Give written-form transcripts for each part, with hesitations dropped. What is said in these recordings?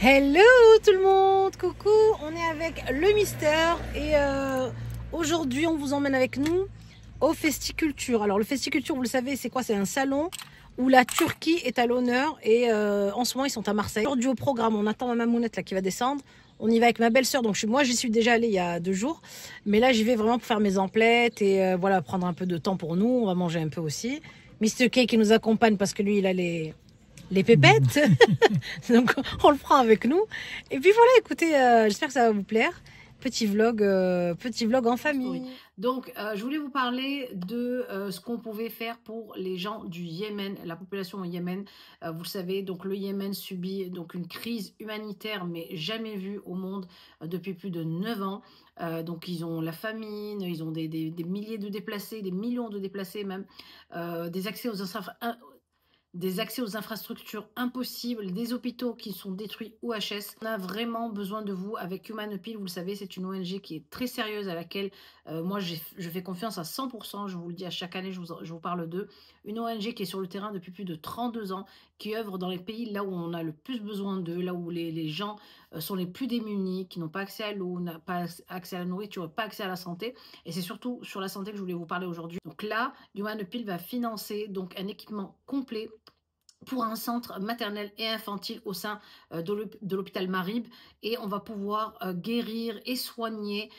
Hello tout le monde, coucou, on est avec le Mister et aujourd'hui on vous emmène avec nous au Festiculture. Alors le Festiculture, vous le savez, c'est quoi? C'est un salon où la Turquie est à l'honneur et en ce moment ils sont à Marseille. Aujourd'hui au programme, on attend ma mamounette là qui va descendre. On y va avec ma belle-sœur, donc moi j'y suis déjà allée il y a 2 jours, mais là j'y vais vraiment pour faire mes emplettes et voilà, prendre un peu de temps pour nous. On va manger un peu aussi. Mr. K qui nous accompagne parce que lui il a les pépettes, donc on le prend avec nous. Et puis voilà, écoutez, j'espère que ça va vous plaire. Petit vlog en famille. Oui. Donc, je voulais vous parler de ce qu'on pouvait faire pour les gens du Yémen, la population au Yémen. Vous le savez, donc le Yémen subit donc une crise humanitaire, mais jamais vue au monde depuis plus de 9 ans. Donc, ils ont la famine, ils ont des milliers de déplacés, des millions de déplacés même, des accès aux infrastructures impossibles, des hôpitaux qui sont détruits OHS. On a vraiment besoin de vous avec Human Appeal. Vous le savez, c'est une ONG qui est très sérieuse, à laquelle moi je fais confiance à 100%. Je vous le dis à chaque année, je vous parle d'eux. Une ONG qui est sur le terrain depuis plus de 32 ans, qui œuvre dans les pays là où on a le plus besoin d'eux, là où les gens sont les plus démunis, qui n'ont pas accès à l'eau, n'ont pas accès à la nourriture, pas accès à la santé. Et c'est surtout sur la santé que je voulais vous parler aujourd'hui. Donc là, Human Appeal va financer donc un équipement complet pour un centre maternel et infantile au sein de l'hôpital Marib, et on va pouvoir guérir et soigner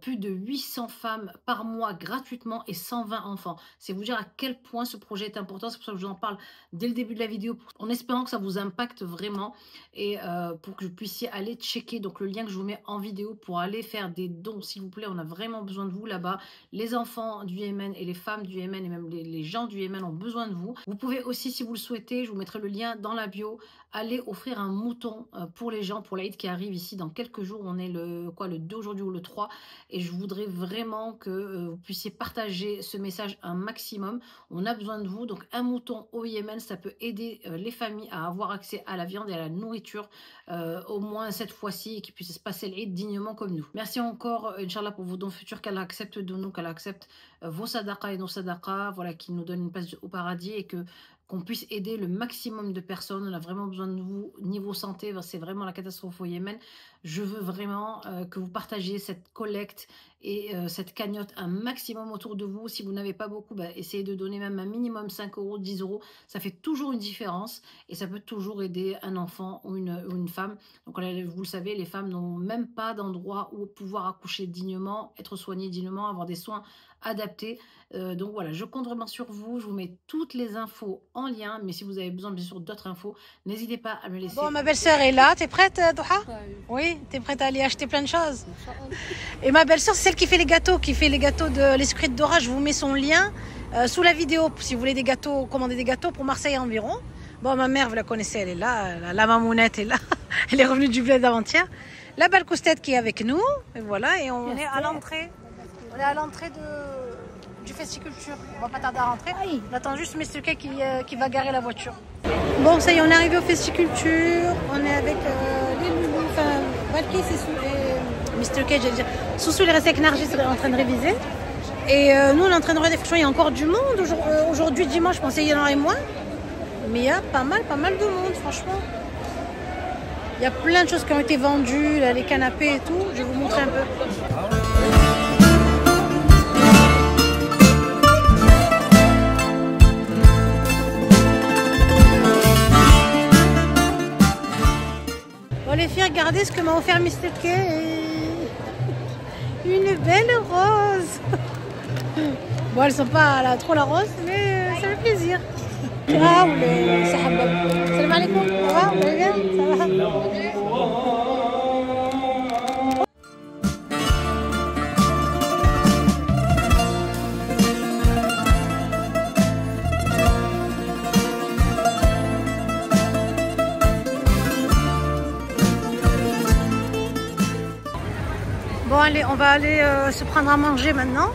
plus de 800 femmes par mois gratuitement et 120 enfants. C'est vous dire à quel point ce projet est important. C'est pour ça que je vous en parle dès le début de la vidéo, en espérant que ça vous impacte vraiment et pour que vous puissiez aller checker donc le lien que je vous mets en vidéo pour aller faire des dons, s'il vous plaît. On a vraiment besoin de vous là-bas. Les enfants du Yémen et les femmes du Yémen et même les gens du Yémen ont besoin de vous. Vous pouvez aussi, si vous le souhaitez, je vous mettrai le lien dans la bio, aller offrir un mouton pour les gens, pour l'Aïd qui arrive ici dans quelques jours. On est le 2 aujourd'hui ou le 3, et je voudrais vraiment que vous puissiez partager ce message un maximum. On a besoin de vous. Donc un mouton au Yémen, ça peut aider les familles à avoir accès à la viande et à la nourriture au moins cette fois-ci, et qu'ils puissent se passer l'Aïd dignement comme nous. Merci encore, Inch'Allah, pour vos dons futurs, qu'Allah accepte de nous, qu'Allah accepte vos sadaqas et nos sadaqas, voilà, qu'il nous donne une place au paradis, et qu'on puisse aider le maximum de personnes. On a vraiment besoin de vous. Niveau santé, c'est vraiment la catastrophe au Yémen. Je veux vraiment que vous partagiez cette collecte et cette cagnotte un maximum autour de vous. Si vous n'avez pas beaucoup, essayez de donner même un minimum 5 euros, 10 euros. Ça fait toujours une différence et ça peut toujours aider un enfant ou une femme. Donc vous le savez, les femmes n'ont même pas d'endroit où pouvoir accoucher dignement, être soignées dignement, avoir des soins adaptés. Donc voilà, je compte vraiment sur vous. Je vous mets toutes les infos en lien, mais si vous avez besoin bien sûr d'autres infos, n'hésitez pas à me laisser. Bon, ma belle-sœur est là. T'es prête, Douha? Oui, t'es prête à aller acheter plein de choses. Et ma belle-sœur, c'est celle qui fait les gâteaux, de l'Escrit d'Ora. Je vous mets son lien sous la vidéo si vous voulez des gâteaux, commander des gâteaux pour Marseille et environ. Bon, ma mère, vous la connaissez, elle est là. La mamounette est là. Elle est revenue du bled d'avant-hier. La Balcoustette qui est avec nous. Et voilà, et on est à l'entrée. On est à l'entrée du Festiculture. On va pas tarder à rentrer. On attend juste Mr. K qui va garer la voiture. Bon, ça y est, on est arrivé au Festiculture. On est avec les loulous. Enfin, Valky, c'est Mr. K, j'allais dire. Soussou, il est resté avec Nargis, il est en train de réviser. Et nous, on est en train de regarder. Franchement, il y a encore du monde. Aujourd'hui, dimanche, je pensais qu'il y en aurait moins. Mais il y a pas mal de monde, franchement. Il y a plein de choses qui ont été vendues, là, les canapés et tout. Je vais vous montrer un peu. Les filles, regardez ce que m'a offert Mr. K. Une belle rose. Bon, elles sont pas là, trop la rose, mais ça fait plaisir. Ah, le sahabab. Salam alaikum. Ça va? Vous allez bien? Ça va? Bon, allez, on va aller se prendre à manger maintenant.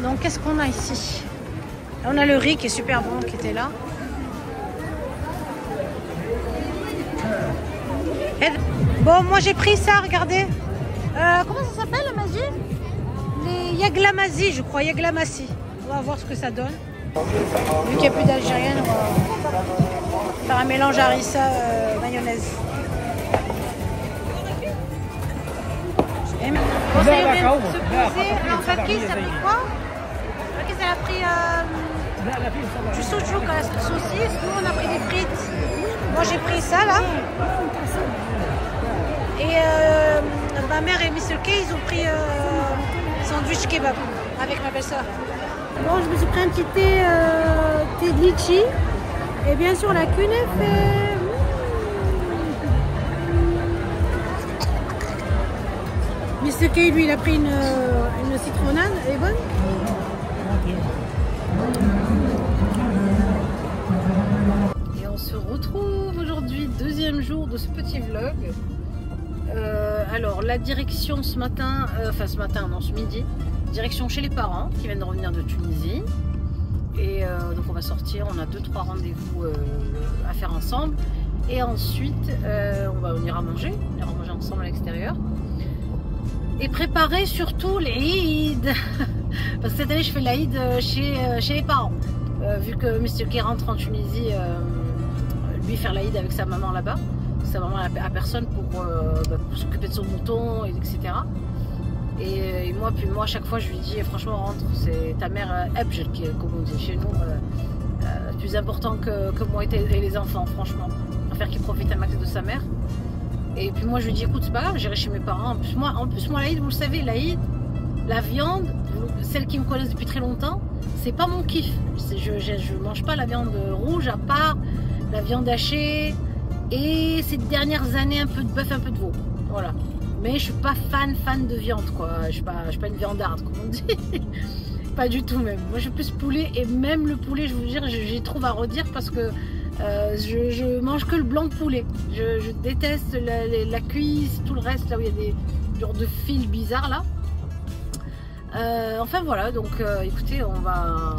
Donc, qu'est-ce qu'on a ici? Là, on a le riz qui est super bon, qui était là. Bon, moi j'ai pris ça, regardez. Comment ça s'appelle, la magie? Les Yaglamazi, je crois, Yaglamassi. On va voir ce que ça donne. Vu qu'il n'y a plus d'Algérienne, on va faire un mélange harissa mayonnaise. ça y est, on vient de se poser. Alors, Fakis, ça a pris quoi? Fakis, elle a pris du souchouk à la saucisse. Nous, on a pris des frites. Moi, j'ai pris ça, là. Et ma mère et Mr. K, ils ont pris sandwich kebab avec ma belle-sœur. Bon, je me suis pris un petit thé de litchi. Et bien sûr, la kunefe. Mr. K, lui, il a pris une citronnade. Elle est bonne? Et on se retrouve aujourd'hui, deuxième jour de ce petit vlog. Alors, la direction ce matin, ce midi, direction chez les parents qui viennent de revenir de Tunisie. Et donc, on va sortir, on a 2-3 rendez-vous à faire ensemble. Et ensuite, on ira manger ensemble à l'extérieur. Et préparer surtout l'Aïd. Parce que cette année je fais l'Aïd chez les parents. Vu que Mr. K rentre en Tunisie, lui faire l'Aïd avec sa maman là-bas. Sa maman a personne pour s'occuper de son mouton, etc. Et moi, à chaque fois je lui dis franchement rentre, c'est ta mère Ebj, comme on dit chez nous, plus important que moi et les enfants, franchement. On va faire qu'il profite un max de sa mère. Et puis moi je lui dis écoute c'est pas grave, j'irai chez mes parents. En plus moi l'Aïd, vous le savez, l'Aïd, la viande, celles qui me connaissent depuis très longtemps, c'est pas mon kiff. Je mange pas la viande rouge à part la viande hachée et ces dernières années un peu de bœuf, un peu de veau. Voilà. Mais je suis pas fan de viande quoi. Je suis pas une viandarde comme on dit. Pas du tout même. Moi je suis plus poulet et même le poulet je vous dire j'y trouve à redire parce que je mange que le blanc de poulet. Je déteste la cuisse, tout le reste, là où il y a des genres de fils bizarres là. Enfin voilà, donc écoutez, on va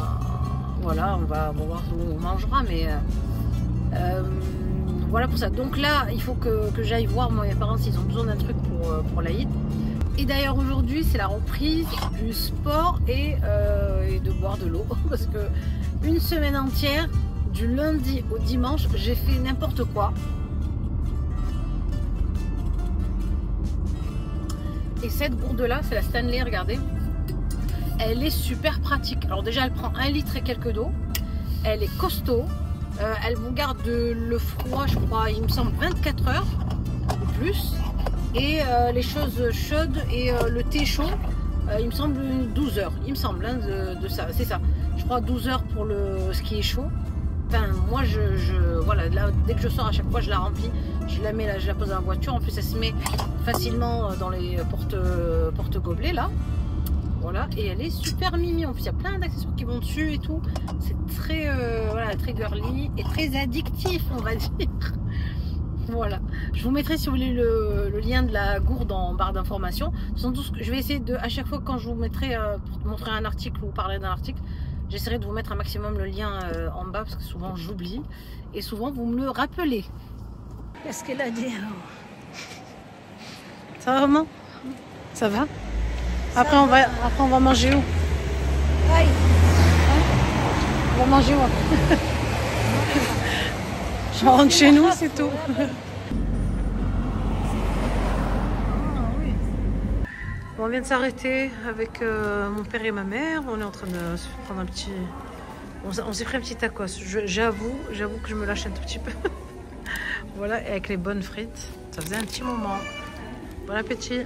voir où on mangera, mais voilà pour ça. Donc là, il faut que j'aille voir moi, mes parents s'ils ont besoin d'un truc pour l'Aïd. Et d'ailleurs aujourd'hui, c'est la reprise du sport et de boire de l'eau parce que une semaine entière, du lundi au dimanche, j'ai fait n'importe quoi. Et cette gourde là, c'est la Stanley, regardez. Elle est super pratique. Alors déjà, elle prend 1 litre et quelques d'eau. Elle est costaud. Elle vous garde le froid, je crois, il me semble 24 heures ou plus. Et les choses chaudes et le thé chaud, il me semble 12 heures. Il me semble hein, de ça, c'est ça. Je crois 12 heures pour ce qui est chaud. Enfin, moi, voilà, là, dès que je sors, à chaque fois, je la remplis. Je la mets là, je la pose dans la voiture. En plus, elle se met facilement dans les porte-gobelets là. Voilà, et elle est super mimi. En plus, il y a plein d'accessoires qui vont dessus et tout. C'est très, voilà, très girly et très addictif, on va dire. Voilà, je vous mettrai si vous voulez le lien de la gourde en barre d'informations. Je vais essayer à chaque fois quand je vous mettrai pour montrer un article ou parler d'un article, j'essaierai de vous mettre un maximum le lien en bas parce que souvent j'oublie et souvent vous me le rappelez. Qu'est-ce qu'elle a dit alors? Ça va maman? Ça va? Après on va manger où? Aïe. On va manger où? Je rentre chez nous, c'est tout. Bon, on vient de s'arrêter avec mon père et ma mère. On est en train de se prendre un petit... On s'est pris un petit tacos. J'avoue que je me lâche un tout petit peu. Voilà, et avec les bonnes frites. Ça faisait un petit moment. Bon appétit.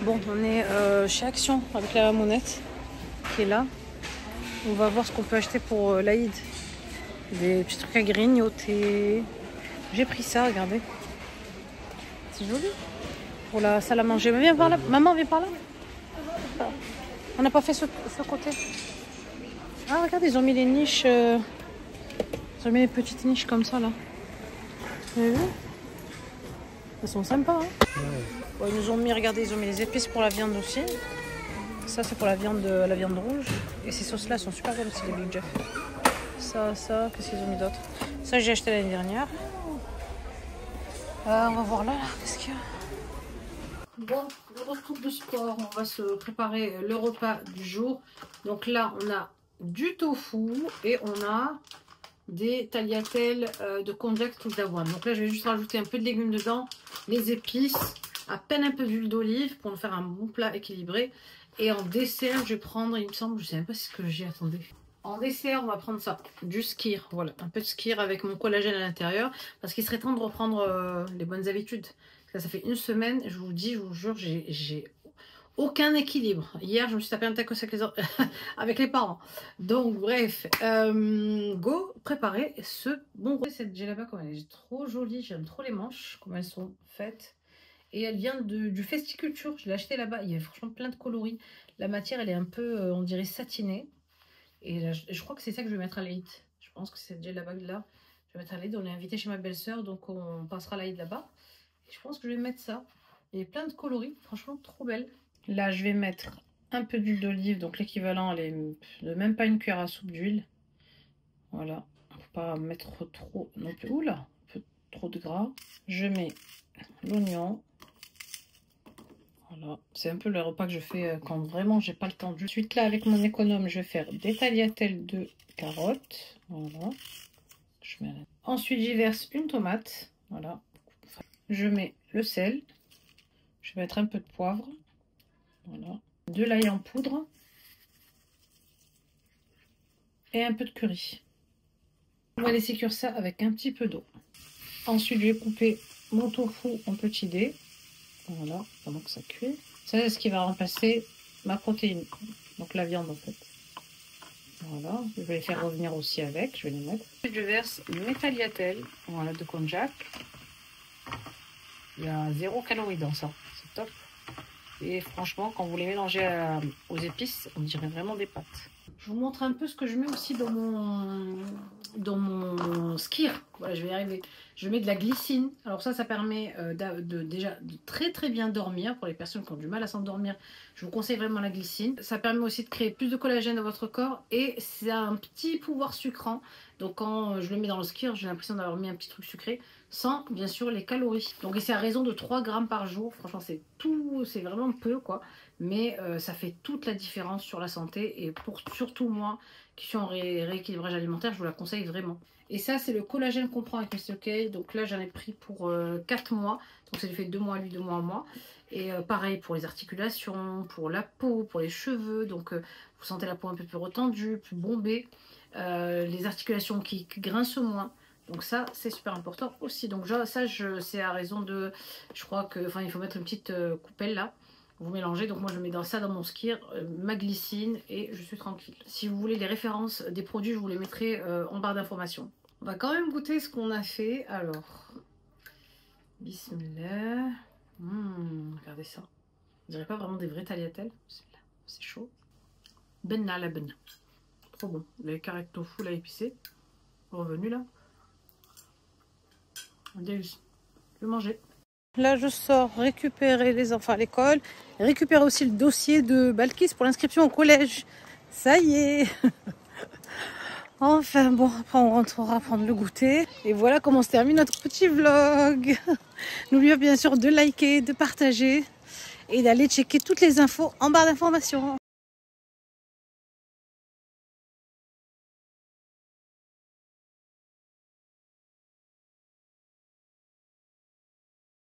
Bon, on est chez Action avec la monette qui est là. On va voir ce qu'on peut acheter pour l'Aïd. Des petits trucs à grignoter. J'ai pris ça, regardez. C'est joli. Pour la salle à manger. Mais viens par là. Maman, viens par là. On n'a pas fait ce côté. Ah, regarde, ils ont mis les niches. Ils ont mis les petites niches comme ça, là. Vous avez vu? Elles sont sympas, hein. Bon, ils nous ont mis, regardez, ils ont mis les épices pour la viande aussi. Ça, c'est pour la viande rouge. Et ces sauces-là sont super bonnes aussi, les Big Jeff. Ça, qu'est-ce qu'ils ont mis d'autre? Ça, j'ai acheté l'année dernière. On va voir là, qu'est-ce qu'il y a? Bon, le retour de sport, on va se préparer le repas du jour. Donc là, on a du tofu et on a des tagliatelles de konjac tout d'avoine. Donc là, je vais juste rajouter un peu de légumes dedans, les épices à peine un peu d'huile d'olive pour nous faire un bon plat équilibré. Et en dessert, je vais prendre, il me semble, je sais même pas ce que j'ai, attendez. En dessert, on va prendre ça, du skyr, voilà, un peu de skyr avec mon collagène à l'intérieur, parce qu'il serait temps de reprendre les bonnes habitudes. Ça fait une semaine, je vous dis, je vous jure, j'ai aucun équilibre. Hier, je me suis tapé un tacos avec les parents. Donc, bref, go préparer ce bon gros. Cette djellaba, comme elle est trop jolie, j'aime trop les manches, comme elles sont faites. Et elle vient du Festiculture, je l'ai acheté là-bas, il y avait franchement plein de coloris. La matière, elle est un peu, on dirait satinée. Et là, je crois que c'est ça que je vais mettre à l'Aïd. Je pense que c'est cette djellaba là. Je vais mettre à l'Aïd. On est invité chez ma belle-sœur, donc on passera l'Aïd là-bas. Je pense que je vais mettre ça. Il y a plein de coloris, franchement trop belle. Là, je vais mettre un peu d'huile d'olive, donc l'équivalent, elle est de même pas une cuillère à soupe d'huile. Voilà, il ne faut pas mettre trop non plus. Oula, un peu trop de gras. Je mets l'oignon. Voilà, c'est un peu le repas que je fais quand vraiment j'ai pas le temps. Ensuite, là, avec mon économe, je vais faire des tagliatelles de carottes. Voilà. Ensuite, j'y verse une tomate. Voilà. Je mets le sel. Je vais mettre un peu de poivre. Voilà. De l'ail en poudre. Et un peu de curry. On va laisser cuire ça avec un petit peu d'eau. Ensuite, je vais couper mon tofu en petits dés. Voilà, pendant que ça cuit. Ça, c'est ce qui va remplacer ma protéine. Donc la viande, en fait. Voilà, je vais les faire revenir aussi avec. Je vais les mettre. Ensuite, je verse mes tagliatelles. Voilà, de konjac. Il y a 0 calories dans ça. C'est top. Et franchement, quand vous les mélangez aux épices, on dirait vraiment des pâtes. Je vous montre un peu ce que je mets aussi dans mon skyr. Voilà, je vais y arriver. Je mets de la glycine. Alors ça permet déjà de très bien dormir. Pour les personnes qui ont du mal à s'endormir, je vous conseille vraiment la glycine. Ça permet aussi de créer plus de collagène dans votre corps. Et c'est un petit pouvoir sucrant. Donc quand je le mets dans le skyr, j'ai l'impression d'avoir mis un petit truc sucré. Sans bien sûr les calories. Donc c'est à raison de 3 grammes par jour. Franchement c'est tout, c'est vraiment peu quoi. Mais ça fait toute la différence sur la santé. Et pour surtout moi qui suis en rééquilibrage alimentaire, je vous la conseille vraiment. Et ça c'est le collagène qu'on prend avec Mr. K. Donc là j'en ai pris pour 4 mois. Donc ça lui fait 2 mois à lui, 2 mois à moi. Et pareil pour les articulations, pour la peau, pour les cheveux. Donc vous sentez la peau un peu plus retendue, plus bombée. Les articulations qui grincent moins. Donc ça c'est super important aussi. Donc ça c'est à raison de, je crois que, enfin il faut mettre une petite coupelle là. Vous mélangez, donc moi je mets ça dans mon skyr, ma glycine et je suis tranquille. Si vous voulez les références des produits, je vous les mettrai en barre d'informations. On va quand même goûter ce qu'on a fait. Alors, bismillah. Regardez ça. On dirait pas vraiment des vrais tagliatelles. C'est chaud. Benna la benna. Trop bon. Les carrés de tofu là épicés. Revenu là. Délice. Je vais manger. Là, je sors récupérer les enfants à l'école. Récupérer aussi le dossier de Balkis pour l'inscription au collège. Ça y est. Enfin bon, après on rentrera prendre le goûter. Et voilà comment se termine notre petit vlog. N'oubliez pas bien sûr de liker, de partager et d'aller checker toutes les infos en barre d'informations.